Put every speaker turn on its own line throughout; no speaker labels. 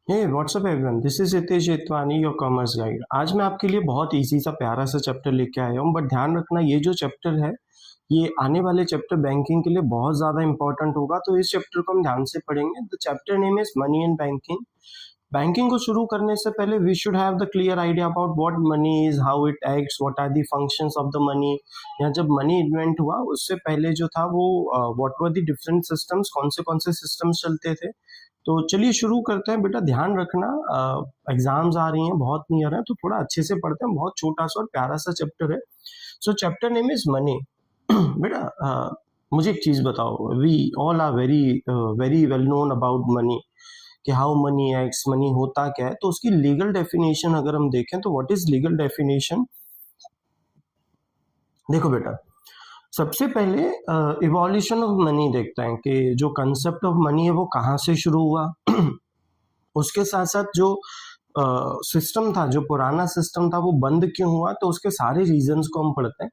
Hey what's up everyone, this is Hitesh Jetwani, your commerce guide. आज मैं आपके लिए बहुत इजी सा प्यारा सा चैप्टर लेके आया हूँ, बट ध्यान रखना ये जो चैप्टर है ये आने वाले चैप्टर बैंकिंग के लिए बहुत ज़्यादा इंपॉर्टेंट होगा, तो इस चैप्टर को हम ध्यान से पढ़ेंगे। The chapter name is money and banking. Banking को शुरू करने से पहले we should have the clear idea about what money is, how it acts, what are the functions of the money. या जब मनी इन्वेंट हुआ उससे पहले जो था वो what were the different systems, कौन से सिस्टम्स चलते थे। तो चलिए शुरू करते हैं। बेटा ध्यान रखना, एग्जाम्स आ रही हैं, बहुत नियर है, तो थोड़ा अच्छे से पढ़ते हैं। बहुत छोटा सा और प्यारा सा चैप्टर है। So chapter name is money. बेटा मुझे एक चीज बताओ, we all are very very well known about money, कि हाउ मनी एक्ट्स, मनी होता क्या है। तो उसकी लीगल डेफिनेशन अगर हम देखें तो व्हाट इज लीगल डेफिनेशन। देखो बेटा, सबसे पहले इवोल्यूशन ऑफ मनी देखते हैं कि जो कंसेप्ट ऑफ मनी है वो कहाँ से शुरू हुआ। उसके साथ साथ जो सिस्टम था, जो पुराना सिस्टम था, वो बंद क्यों हुआ, तो उसके सारे रीजंस को हम पढ़ते हैं।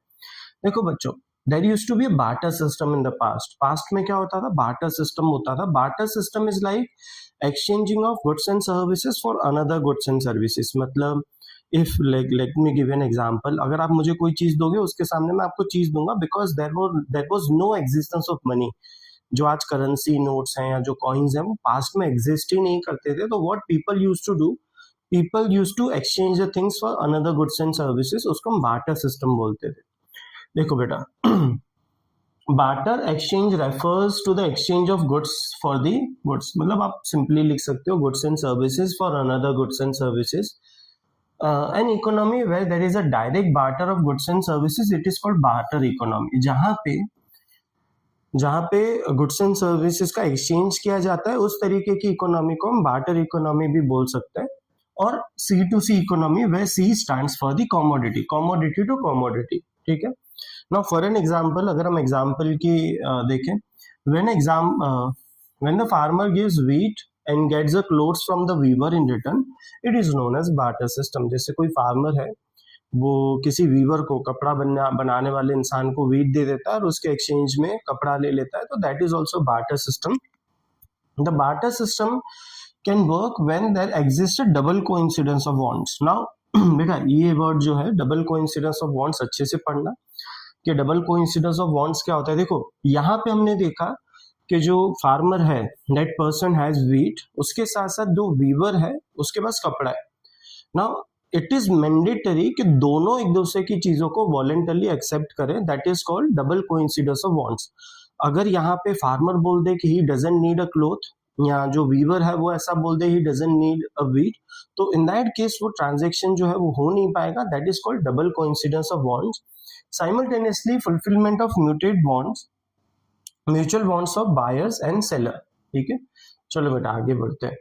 देखो बच्चों, there used to be a barter system in the past. Past में क्या होता था? बार्टर सिस्टम होता था। Barter system is like exchanging of goods and services for another goods and services. मतलब if like let me give an example, अगर आप मुझे कोई चीज दोगे उसके सामने मैं आपको चीज दूंगा, because there was no existence of money. जो आज करेंसी नोट्स हैं या जो कॉइन्स हैं वो पास्ट में एग्जिस्ट ही नहीं करते थे। तो what people used to do, people used to exchange the things for another goods and services. उसको हम बार्टर सिस्टम बोलते थे। देखो बेटा, barter exchange refers to the exchange of goods for the goods. मतलब आप सिंपली लिख सकते हो goods and services for another goods and services. An economy where there is a direct barter of goods and services, it is called barter economy. जहाँ पे goods and services का exchange किया जाता है, उस तरीके की इकोनॉमी को हम बार्टर इकोनॉमी भी बोल सकते हैं। और सी टू सी इकोनॉमी, वे C stands for the commodity, commodity to commodity. ठीक है। नाउ फॉर एन एग्जांपल, अगर हम एग्जांपल की देखें, when the farmer gives wheat and gets the clothes from the weaver in return, it is known as barter system. जैसे कोई farmer है, वो किसी वीवर को, कपड़ा बनाने वाले इंसान को व्हीट दे देता है और उसके एक्सचेंज में कपड़ा ले लेता है, तो that is also barter system. The barter system can work when there exist a double coincidence of wants. Now बेटा ये वर्ड जो है डबल कोइंसिडेंस ऑफ वांट्स, अच्छे से पढ़ना कि डबल कोइंसिडेंस ऑफ वांट्स क्या होता है। देखो यहाँ पे हमने देखा कि जो फार्मर है, दैट पर्सन हैज व्हीट, उसके साथ साथ जो वीवर है उसके पास कपड़ा है। नाउ इट इज मैंडेटरी कि दोनों एक दूसरे की चीजों को वॉलेंटरली एक्सेप्ट करें, that is called double coincidence of wants. अगर यहाँ पे फार्मर बोल दे कि he doesn't need a cloth, या जो वीवर है वो ऐसा बोल दे he doesn't need a wheat, तो इन दैट केस वो ट्रांजेक्शन जो है वो हो नहीं पाएगा। That is called double coincidence of wants. Simultaneously fulfilment of mutual bonds of buyers and seller. ठीक है, चलो बेटा आगे बढ़ते हैं।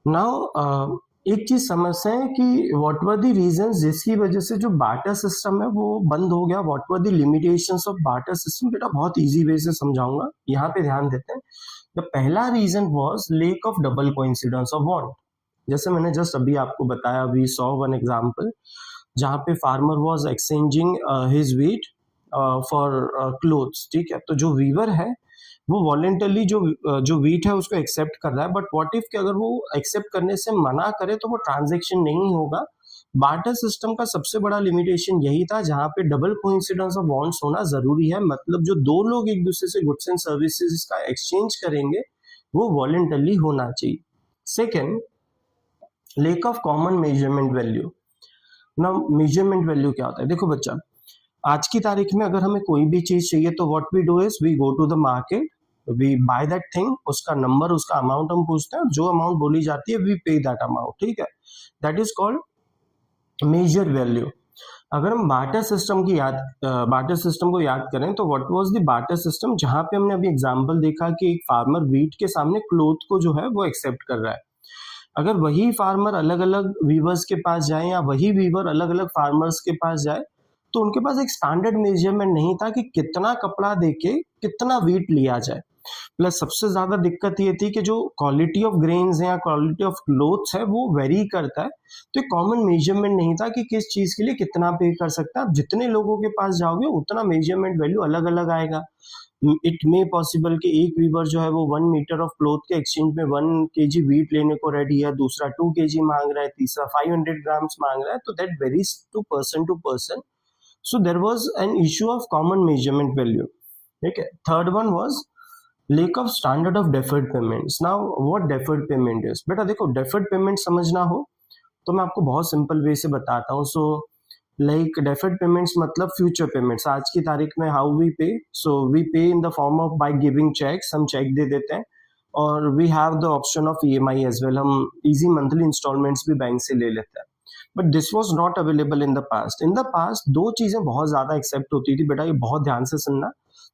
नाउ एक चीज समझते हैं कि व्हाट वर द रीजंस जिसकी वजह से जो बार्टर सिस्टम है वो बंद हो गया। What were the limitations of barter system. बेटा बहुत इजी वे से समझाऊंगा, यहाँ पे ध्यान देते हैं। द पहला reason was lack of double coincidence of want. जैसे मैंने जस्ट अभी आपको बताया, वी सॉ वन एग्जांपल जहाँ पे farmer was exchanging his wheat for clothes. ठीक है, तो जो वीवर है वो वॉलेंटरली जो व्हीट है उसको एक्सेप्ट कर रहा है, बट व्हाट इफ कि अगर वो एक्सेप्ट करने से मना करे तो वो ट्रांजेक्शन नहीं होगा। बार्टर सिस्टम का सबसे बड़ा लिमिटेशन यही था, जहां पे डबल कोइंसिडेंस ऑफ वांट्स होना जरूरी है। मतलब जो दो लोग एक दूसरे से गुड्स एंड सर्विसेज का एक्सचेंज करेंगे वो वॉलेंटरली होना चाहिए। Second, lake of common measurement value. ना मेजरमेंट वैल्यू क्या होता है? देखो बच्चा, आज की तारीख में अगर हमें कोई भी चीज चाहिए तो what we do is we go to the market, we buy that thing, उसका नंबर, उसका अमाउंट हम पूछते हैं, जो अमाउंट बोली जाती है वी पे दैट अमाउंट। ठीक है, that is called measure value. अगर हम बार्टर सिस्टम को याद करें तो what was the barter system, जहां पे हमने अभी एग्जांपल देखा कि एक फार्मर व्हीट के सामने क्लोथ को जो है वो एक्सेप्ट कर रहा है। अगर वही फार्मर अलग अलग वीवर्स के पास जाए या वही वीवर अलग अलग फार्मर्स के पास जाए, तो उनके पास एक स्टैंडर्ड मेजरमेंट नहीं था कि कितना कपड़ा देके कितना व्हीट लिया जाए। प्लस सबसे ज्यादा दिक्कत ये थी कि जो क्वालिटी ऑफ ग्रेन्स है या क्वालिटी ऑफ क्लोथ्स है वो वेरी करता है, तो एक कॉमन मेजरमेंट नहीं था कि किस चीज के लिए कितना पे कर सकता है। आप जितने लोगों के पास जाओगे उतना मेजरमेंट वैल्यू अलग अलग आएगा। इट मे पॉसिबल कि एक वीवर जो है वो 1 मीटर ऑफ क्लॉथ के एक्सचेंज में 1 केजी वीट लेने को रेडी है, दूसरा 2 केजी मांग रहा है, तीसरा 500 ग्राम्स मांग रहा है, तो that varies to person. So there was an issue of common measurement value. ठीक है. Third one was lack of standard of deferred payments. Now what deferred payment is? बेटा देखो, deferred payment समझना हो तो मैं आपको बहुत सिंपल वे से बताता हूँ. सो लाइक deferred payments मतलब फ्यूचर पेमेंट्स. आज की तारीख में हाउ वी पे, so we pay in the form of by giving cheques. हम चेक दे देते हैं और we have the option of EMI as well. हम इजी मंथली इंस्टॉलमेंट्स भी बैंक से ले लेते हैं. But this was not available in the past. In the past दो चीजें बहुत ज्यादा एक्सेप्ट होती थी बेटा, ये बहुत ध्यान से सुनना.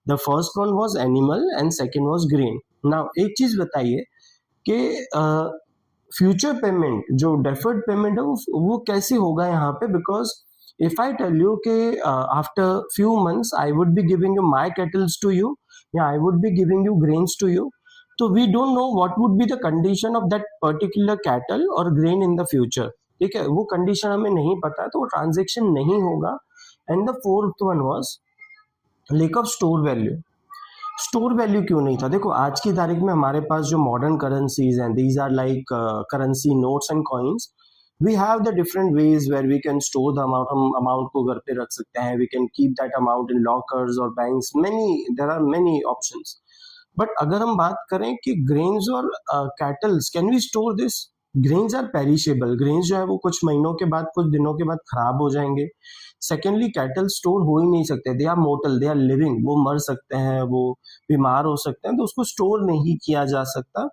The first one was animal and second was grain. Now एक चीज बताइए कि फ्यूचर पेमेंट जो डेफर्ड पेमेंट है वो कैसे होगा यहाँ पे. Because if I tell you कि after few months I would be giving you my cattles to you या I would be giving you grains to you, तो we don't know what would be the condition of that particular cattle और grain in the future. ठीक है, वो condition हमें नहीं पता है तो वो ट्रांजेक्शन नहीं होगा. And the fourth one was lake of store value. Store value क्यों नहीं था? देखो आज की तारीख में हमारे पास जो मॉडर्न करेंसीज हैं, these are like currency notes and coins. We have the different ways where we can store the amount. हम अमाउंट को घर पे रख सकते हैं, we can keep that amount in lockers और banks. There are many options. But अगर हम बात करें कि ग्रेन्स और cattles, can we store this? Grains are perishable. Grains जो है वो कुछ महीनों के बाद, कुछ दिनों के बाद खराब हो जाएंगे. सेकेंडली कैटल स्टोर हो ही नहीं सकते. They are mortal, they are living. वो मर सकते हैं, वो बीमार हो सकते हैं, तो उसको स्टोर नहीं किया जा सकता.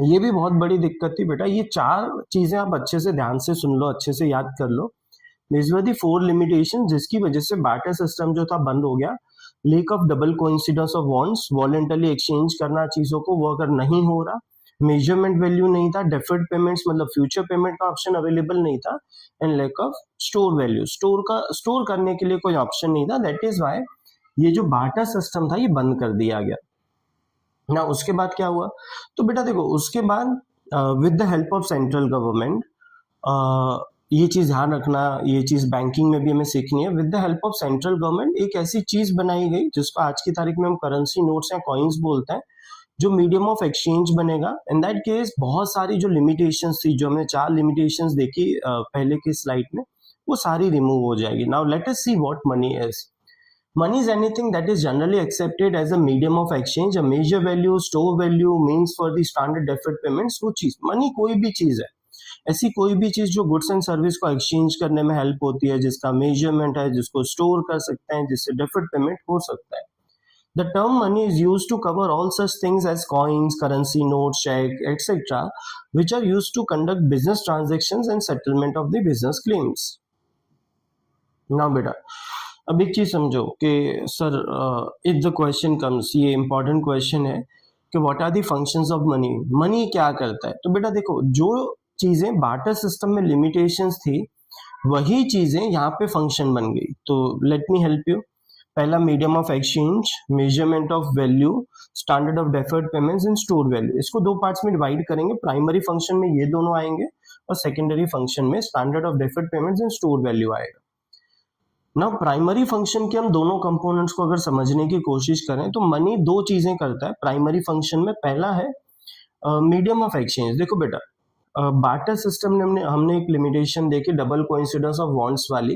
ये भी बहुत बड़ी दिक्कत थी बेटा. ये चार चीजें आप अच्छे से ध्यान से सुन लो, अच्छे से याद कर लो. These were the 4 limitations जिसकी वजह से बार्टर सिस्टम जो था बंद हो गया. Lake of double coincidence of bonds, voluntarily exchange करना चीजों को, वो अगर नहीं हो रहा. मेजरमेंट वैल्यू नहीं था. डेफर्ड पेमेंट्स मतलब फ्यूचर पेमेंट का ऑप्शन अवेलेबल नहीं था. And lack of store value, store करने के लिए कोई ऑप्शन नहीं था. दैट इज वाई ये जो बार्टर सिस्टम था ये बंद कर दिया गया ना. उसके बाद क्या हुआ? तो बेटा देखो, उसके बाद with the help of central government, ये चीज ध्यान रखना, ये चीज बैंकिंग में भी हमें सीखनी है. With the help of central government एक ऐसी चीज बनाई गई जिसको आज की तारीख में हम करेंसी नोट्स या कॉइन्स बोलते हैं, जो मीडियम ऑफ एक्सचेंज बनेगा. इन दैट केस बहुत सारी जो लिमिटेशंस थी, जो हमने 4 लिमिटेशंस देखी पहले की स्लाइड में, वो सारी रिमूव हो जाएगी. Now let us see what money is. Money is anything that is generally accepted as a medium of exchange. A major value, store value, means for the standard deferred payments. वो चीज money कोई भी चीज है, ऐसी कोई भी चीज जो गुड्स एंड सर्विस को एक्सचेंज करने में हेल्प होती है, जिसका मेजरमेंट है, जिसको स्टोर कर सकते हैं, जिससे डेफर्ड पेमेंट हो सकता है. The term money is used to cover all such things as coins, currency notes, check, etc., which are used to conduct business transactions and settlement of the business claims. Now बेटा अब एक चीज समझो कि sir if the question comes, ये important question है कि what are the functions of money. Money क्या करता है? तो बेटा देखो, जो चीजें बार्टर सिस्टम में लिमिटेशंस थी वही चीजें यहाँ पे फंक्शन बन गई. तो लेट मी हेल्प यू. पहला medium of exchange, measurement of value, standard of deferred payments and store value. इसको दो पार्ट्स में डिवाइड करेंगे. प्राइमरी फंक्शन में ये दोनों आएंगे और सेकेंडरी फंक्शन में standard of deferred payments and store value आएगा. ना प्राइमरी फंक्शन के हम दोनों कंपोनेंट्स को अगर समझने की कोशिश करें तो मनी दो चीजें करता है प्राइमरी फंक्शन में. पहला है मीडियम ऑफ एक्सचेंज. देखो बेटा, बार्टर सिस्टम ने हमने एक लिमिटेशन देखी डबल कोइंसिडेंस ऑफ बॉन्ड्स वाली,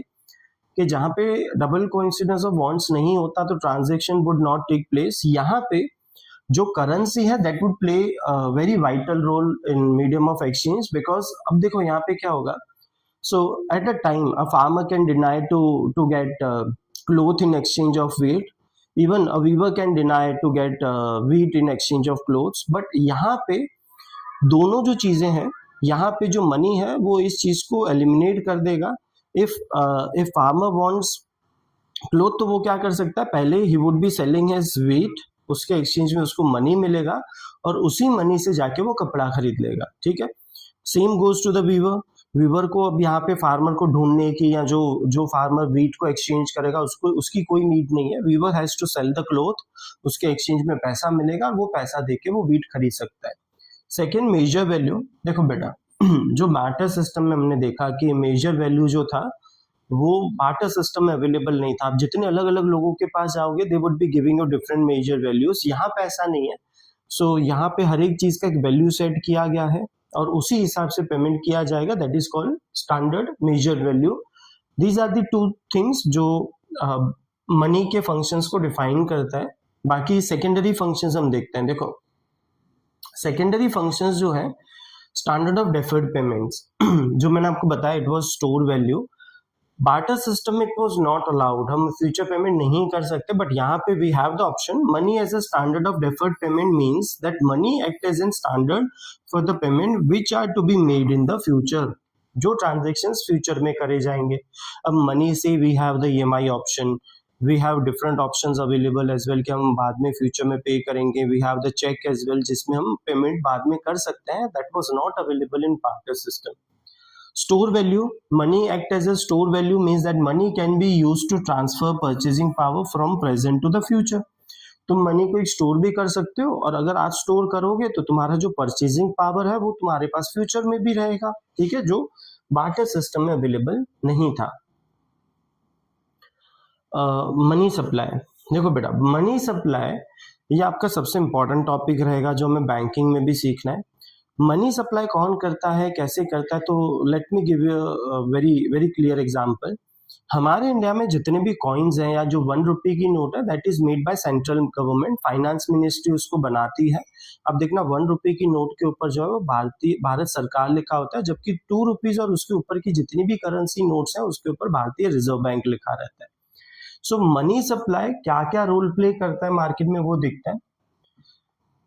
कि जहां पे डबल कोइंसिडेंस ऑफ बॉन्ड्स नहीं होता तो transaction would not take place. यहाँ पे जो करेंसी है that would play very vital role in medium of exchange. Because अब देखो यहाँ पे क्या होगा. So at a time, a farmer can deny to get cloth in exchange of wheat. Even a weaver can deny to get wheat in exchange of clothes. But यहाँ पे दोनों जो चीजें हैं, यहाँ पे जो मनी है वो इस चीज को एलिमिनेट कर देगा. if farmer wants cloth तो वो क्या कर सकता है, पहले he would be selling his wheat, उसके एक्सचेंज में उसको मनी मिलेगा और उसी मनी से जाके वो कपड़ा खरीद लेगा. ठीक है. Same goes to the weaver. Weaver को अब यहाँ पे फार्मर को ढूंढने की, या जो फार्मर वीट को एक्सचेंज करेगा उसकी कोई नीड नहीं है. Weaver has to sell the cloth, उसके एक्सचेंज में पैसा मिलेगा और वो पैसा देके वो वीट खरीद सकता है. Second, measure value. देखो बेटा, जो बार्टर सिस्टम में हमने देखा कि मेजर वैल्यू जो था वो बार्टर सिस्टम में अवेलेबल नहीं था। आप जितने अलग अलग लोगों के पास जाओगे they would be giving you different measure values. यहाँ पे ऐसा नहीं है। सो यहाँ पे हर एक चीज का एक वैल्यू सेट किया गया है और उसी हिसाब से पेमेंट किया जाएगा, that is called standard measure value. These are the two things जो मनी के फंक्शंस को डिफाइन करता है। बाकी सेकेंडरी फंक्शंस हम देखते हैं। देखो सेकेंडरी फंक्शंस जो है, स्टैंडर्ड ऑफ डेफर्ड पेमेंट्स जो मैंने आपको बताया it was store value. Barter system में इट वाज नॉट अलाउड, हम फ्यूचर पेमेंट नहीं कर सकते, बट यहाँ पे we have the option money as a standard of deferred payment means that money act as an standard for the payment which are to be made in the future, जो transactions future में करे जाएंगे। अब money से we have the EMI option, we have different options available as well कि हम बाद में फ्यूचर में पे करेंगे। We have the cheque as well जिसमें हम पेमेंट बाद में कर सकते हैं, that was not available in barter system. Store value, money act as a store value means that money can be used to transfer purchasing power from present to the future. तुम money को store भी कर सकते हो और अगर आज store करोगे तो तुम्हारा जो परचेजिंग पावर है वो तुम्हारे पास फ्यूचर में भी रहेगा, ठीक है, जो बार्टर सिस्टम में अवेलेबल नहीं था। मनी सप्लाई, देखो बेटा मनी सप्लाई ये आपका सबसे इंपॉर्टेंट टॉपिक रहेगा जो हमें बैंकिंग में भी सीखना है। मनी सप्लाई कौन करता है, कैसे करता है, तो late me give you very very clear example. हमारे इंडिया में जितने भी कॉइन्स हैं या जो 1 रुपए की नोट है that is made by central government, finance ministry उसको बनाती है। अब देखना 1 रुपए की नोट के ऊपर जो है वो भारत सरकार लिखा होता है, जबकि 2 रुपीज और उसके ऊपर की जितनी भी करेंसी नोट्स हैं उसके ऊपर भारतीय रिजर्व बैंक लिखा रहता है। सो मनी सप्लाई क्या क्या रोल प्ले करता है मार्केट में वो दिखता है।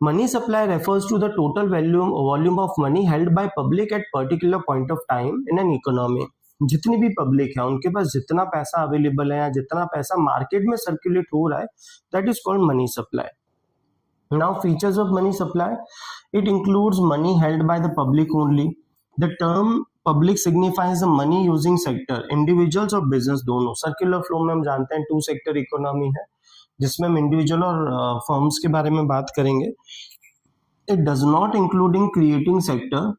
Money supply refers to the total volume of money held by public at particular point of time in an economy. जितनी भी पब्लिक है उनके पास जितना पैसा अवेलेबल है या जितना पैसा मार्केट में सर्कुलेट हो रहा है, that is called money supply. Now features of money supply, it includes money held by the public only. The term public signifies the money using sector, individuals और बिजनेस दोनों। सर्कुलर फ्लो में हम जानते हैं 2 sector economy है जिसमें हम individual और फर्म्स के बारे में बात करेंगे। It does not including creating sector,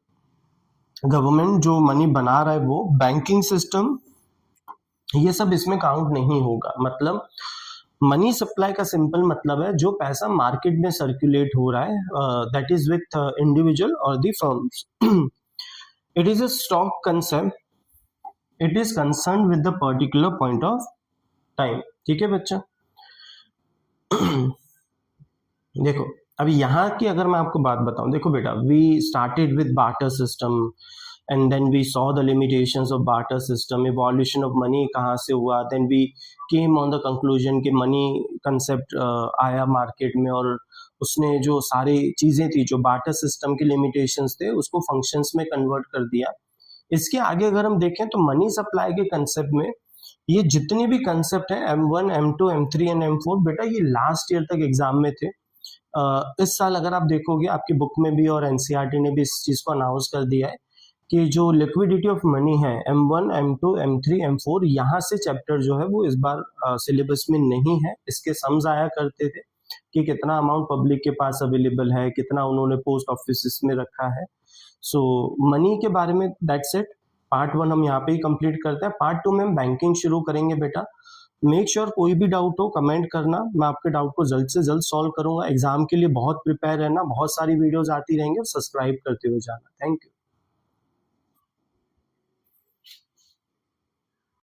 government जो मनी बना रहा है वो, बैंकिंग सिस्टम, ये सब इसमें काउंट नहीं होगा। मतलब मनी सप्लाई का सिंपल मतलब है जो पैसा मार्केट में सर्कुलेट हो रहा है, दैट इज विथ इंडिविजुअल और the firms. It is a stock concept, it is concern with the particular point of time, ठीक है बच्चा। देखो अभी यहाँ की अगर मैं आपको बात बताऊं, देखो बेटा we started with barter system and then we saw the limitations of barter system, evolution of money कहाँ से हुआ, then we came on the conclusion कि मनी कंसेप्ट आया मार्केट में और उसने जो सारी चीजें थी जो बार्टर सिस्टम के लिमिटेशंस थे उसको फंक्शंस में कन्वर्ट कर दिया। इसके आगे अगर हम देखें तो मनी सप्लाई के कंसेप्ट में ये जितने भी कंसेप्ट है M1, M2, M3 and M4 बेटा ये लास्ट ईयर तक एग्जाम में थे। इस साल अगर आप देखोगे आपकी बुक में भी और एनसीईआरटी ने भी इस चीज को अनाउंस कर दिया है कि जो लिक्विडिटी ऑफ मनी है M1, M2, M3, M4 यहाँ से चैप्टर जो है वो इस बार सिलेबस में नहीं है। इसके सम्स आया करते थे कि कितना अमाउंट पब्लिक के पास अवेलेबल है, कितना उन्होंने पोस्ट ऑफिस में रखा है। सो मनी के बारे में दैट्स इट। पार्ट 1 हम यहाँ पे ही कंप्लीट करते हैं। पार्ट 2 में हम बैंकिंग शुरू करेंगे बेटा। मेक श्योर कोई भी डाउट हो कमेंट करना, मैं आपके डाउट को जल्द से जल्द सॉल्व करूंगा। एग्जाम के लिए बहुत प्रिपेयर रहना, बहुत सारी वीडियोस आती रहेंगी और सब्सक्राइब करते हुए जाना। Thank you.